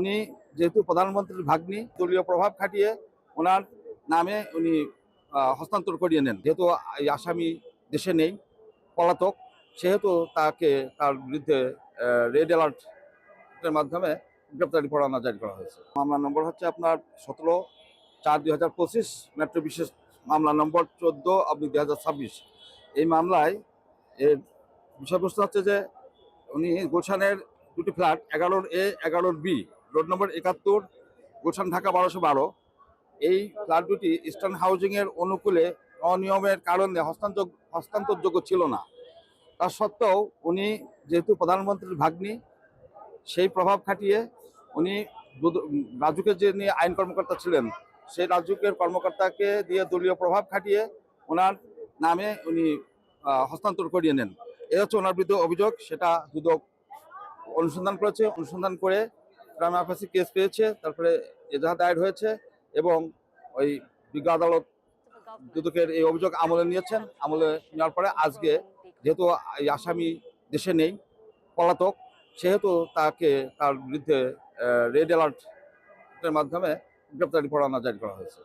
উনি যেহেতু প্রধানমন্ত্রীর ভাগ্নি, দলীয় প্রভাব খাটিয়ে ওনার নামে উনি হস্তান্তর করিয়ে নেন। যেহেতু এই আসামি দেশে নেই, পলাতক, সেহেতু তার বিরুদ্ধে রেড অ্যালার্টের মাধ্যমে গ্রেপ্তারি পরোয়ানা জারি করা হয়েছে। মামলা নম্বর হচ্ছে আপনার 17/4/2025, মেট্রো বিশেষ মামলা নম্বর 14/2026। এই মামলায় এর বিষয়বস্তু হচ্ছে যে উনি গুলশানের দুটি flat 11A 11B, road number 71, Gulshan, Dhaka 1212। এই ফ্ল্যাট দুটি ইস্টার্ন হাউজিংয়ের অনুকূলে অনিয়মের কারণে হস্তান্তরযোগ্য ছিল না। তা সত্ত্বেও উনি যেহেতু প্রধানমন্ত্রীর ভাগ্নি, সেই প্রভাব খাটিয়ে উনি রাজুকের যে নিয়ে আইন কর্মকর্তা ছিলেন, সেই রাজুকের কর্মকর্তাকে দিয়ে দলীয় প্রভাব খাটিয়ে ওনার নামে উনি হস্তান্তর করিয়ে নেন। এ হচ্ছে ওনার বিরুদ্ধে অভিযোগ। সেটা দুদক অনুসন্ধান করেছে, অনুসন্ধান করে প্রাইমা ফেসি কেস পেয়েছে, তারপরে এজাহার দায়ের হয়েছে এবং ওই বিজ্ঞ আদালত দুদকের এই অভিযোগ আমলে নিয়েছেন। আমলে নেওয়ার পরে আজকে যেহেতু এই আসামি দেশে নেই, পলাতক, সেহেতু তার বিরুদ্ধে রেড অ্যালার্টের মাধ্যমে গ্রেপ্তারি পরোয়ানা জারি করা হয়েছে।